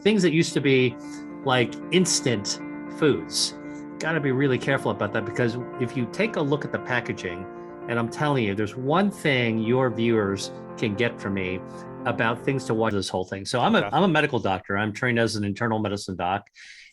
things that used to be like instant foods. Got to be really careful about that, because if you take a look at the packaging, and I'm telling you, there's one thing your viewers can get from me about things to watch this whole thing. So Okay. I'm a medical doctor. I'm trained as an internal medicine doc.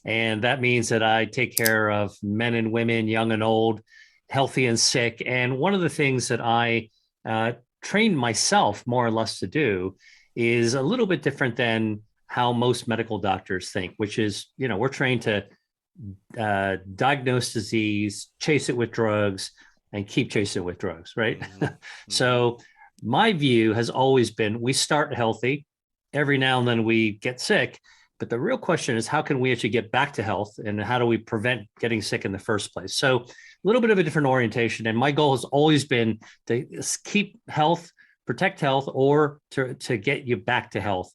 And that means that I take care of men and women, young and old, healthy and sick. And one of the things that I uh, trained myself more or less to do is a little bit different than how most medical doctors think, which is, we're trained to diagnose disease, chase it with drugs, and keep chasing it with drugs, right? Mm-hmm. Mm-hmm. So my view has always been we start healthy. Every now and then we get sick. But the real question is, how can we actually get back to health, and how do we prevent getting sick in the first place? So a little bit of a different orientation. And my goal has always been to keep health, protect health, or to get you back to health.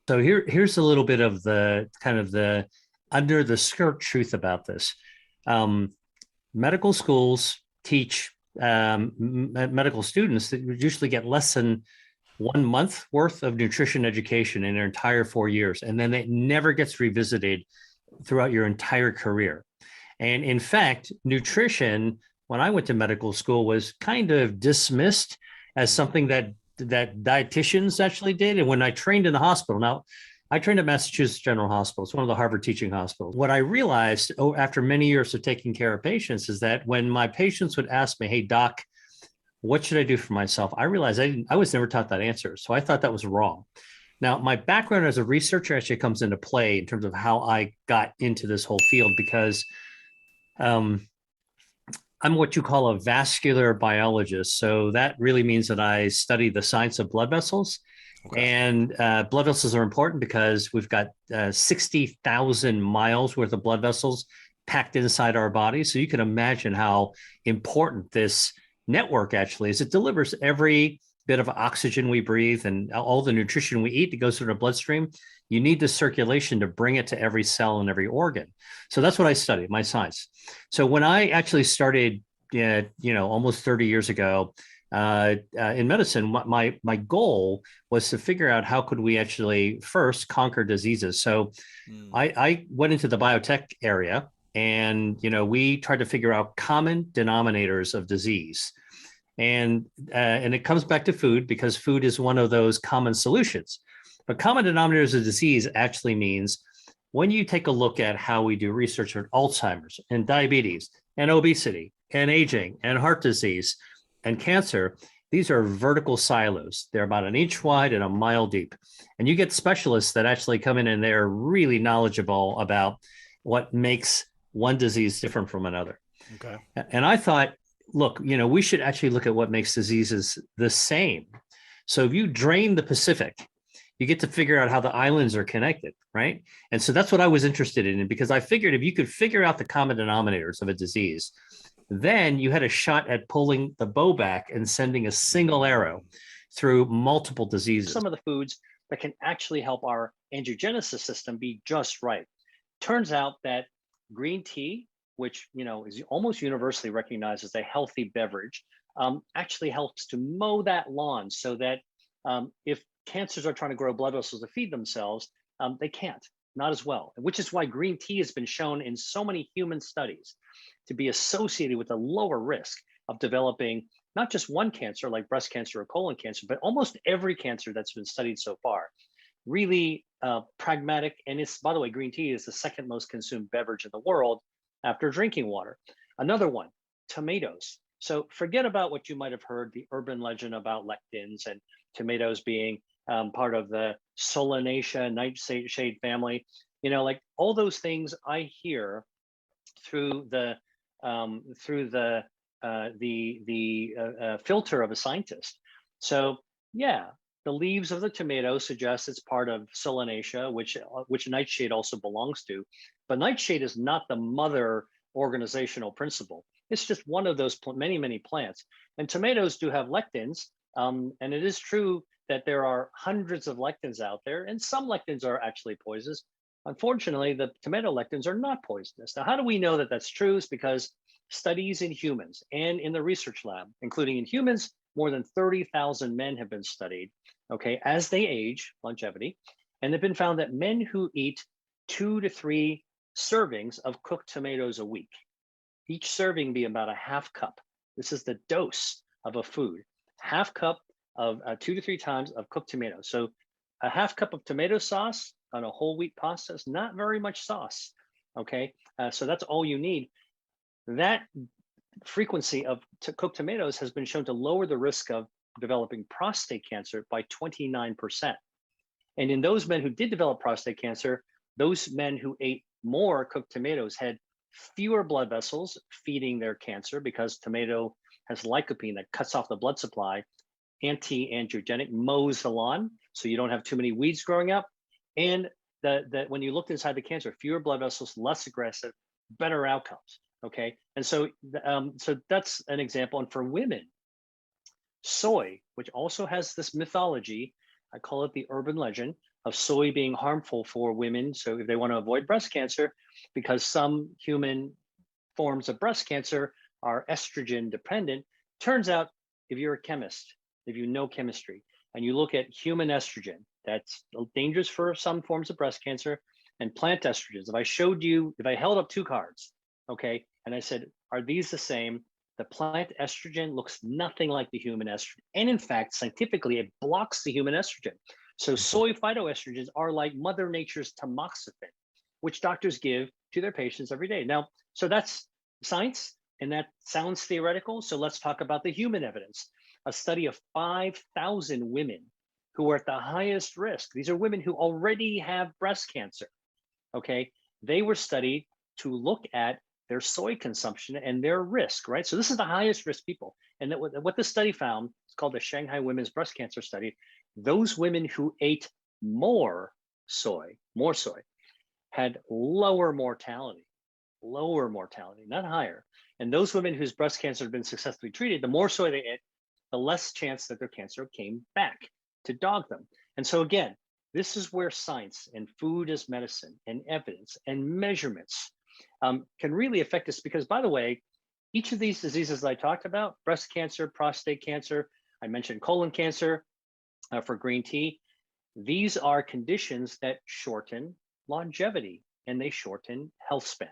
So here's a little bit of the kind of the under the skirt truth about this. Um, Medical schools teach medical students that usually get less than 1 month worth of nutrition education in their entire 4 years. And then it never gets revisited throughout your entire career. And in fact, nutrition, when I went to medical school, was kind of dismissed as something that dietitians actually did. And when I trained in the hospital, now I trained at Massachusetts General Hospital. It's one of the Harvard teaching hospitals. What I realized after many years of taking care of patients is that when my patients would ask me, "Hey, doc, what should I do for myself?" I realized I was never taught that answer. So I thought that was wrong. Now, my background as a researcher actually comes into play in terms of how I got into this whole field, because um, I'm what you call a vascular biologist. So that really means that I study the science of blood vessels. Okay. And blood vessels are important because we've got 60,000 miles worth of blood vessels packed inside our body. So you can imagine how important this network actually is. It delivers every bit of oxygen we breathe and all the nutrition we eat that goes through the bloodstream. You need the circulation to bring it to every cell and every organ. So that's what I studied, my science. So when I actually started, almost 30 years ago, in medicine, my goal was to figure out how could we actually first conquer diseases. So Mm. I went into the biotech area, and we tried to figure out common denominators of disease. And it comes back to food, because food is one of those common solutions. But common denominators of disease actually means when you take a look at how we do research on Alzheimer's and diabetes and obesity and aging and heart disease and cancer, these are vertical silos. They're about an inch wide and a mile deep. And you get specialists that actually come in and they're really knowledgeable about what makes one disease different from another. Okay. And I thought, look, we should actually look at what makes diseases the same. So if you drain the Pacific, you get to figure out how the islands are connected, right? And so that's what I was interested in, because I figured if you could figure out the common denominators of a disease, then you had a shot at pulling the bow back and sending a single arrow through multiple diseases. Some of the foods that can actually help our angiogenesis system be just right. Turns out that green tea, which is almost universally recognized as a healthy beverage, actually helps to mow that lawn, so that if cancers are trying to grow blood vessels to feed themselves, they can't, not as well. Which is why green tea has been shown in so many human studies to be associated with a lower risk of developing not just one cancer like breast cancer or colon cancer, but almost every cancer that's been studied so far. Really pragmatic. And it's, by the way, green tea is the second most consumed beverage in the world after drinking water. Another one, tomatoes. So forget about what you might have heard, the urban legend about lectins and tomatoes being part of the Solanaceae nightshade family. Like all those things I hear through the filter of a scientist. So yeah, the leaves of the tomato suggest it's part of Solanaceae, which nightshade also belongs to. But nightshade is not the mother organizational principle. It's just one of those many plants. And tomatoes do have lectins, and it is true that there are hundreds of lectins out there, and some lectins are actually poisonous. Unfortunately, the tomato lectins are not poisonous. Now, how do we know that that's true? It's because studies in humans and in the research lab, including in humans, more than 30,000 men have been studied, okay, as they age, longevity, And it's been found that men who eat 2 to 3 servings of cooked tomatoes a week, each serving be about a half cup. This is the dose of a food, half cup of 2 to 3 times of cooked tomatoes. So a half cup of tomato sauce on a whole wheat pasta is not very much sauce. Okay, so that's all you need. That frequency of cooked tomatoes has been shown to lower the risk of developing prostate cancer by 29%. And in those men who did develop prostate cancer, those men who ate more cooked tomatoes had fewer blood vessels feeding their cancer, because tomato has lycopene that cuts off the blood supply, anti-angiogenic, mows the lawn so you don't have too many weeds growing up. And that when you looked inside the cancer, fewer blood vessels, less aggressive, better outcomes. Okay, and so so that's an example. And for women, soy, which also has this mythology, I call it the urban legend of soy being harmful for women. So if they want to avoid breast cancer, because some human forms of breast cancer are estrogen dependent, turns out if you're a chemist, if you know chemistry, and you look at human estrogen, that's dangerous for some forms of breast cancer, and plant estrogens. If I showed you, if I held up 2 cards, okay, and I said, are these the same? The plant estrogen looks nothing like the human estrogen. And in fact, scientifically, it blocks the human estrogen. So soy phytoestrogens are like Mother Nature's tamoxifen, which doctors give to their patients every day. Now, so that's science, and that sounds theoretical. So let's talk about the human evidence. A study of 5,000 women who are at the highest risk. These are women who already have breast cancer. Okay, they were studied to look at their soy consumption and their risk, right? So this is the highest risk people. And that what the study found, it's called the Shanghai Women's Breast Cancer Study, those women who ate more soy, had lower mortality, not higher. And those women whose breast cancer had been successfully treated, the more soy they ate, the less chance that their cancer came back to dog them. And so again, this is where science and food as medicine and evidence and measurements can really affect us. Because, by the way, each of these diseases I talked about, breast cancer, prostate cancer, I mentioned colon cancer for green tea, these are conditions that shorten longevity and they shorten health span.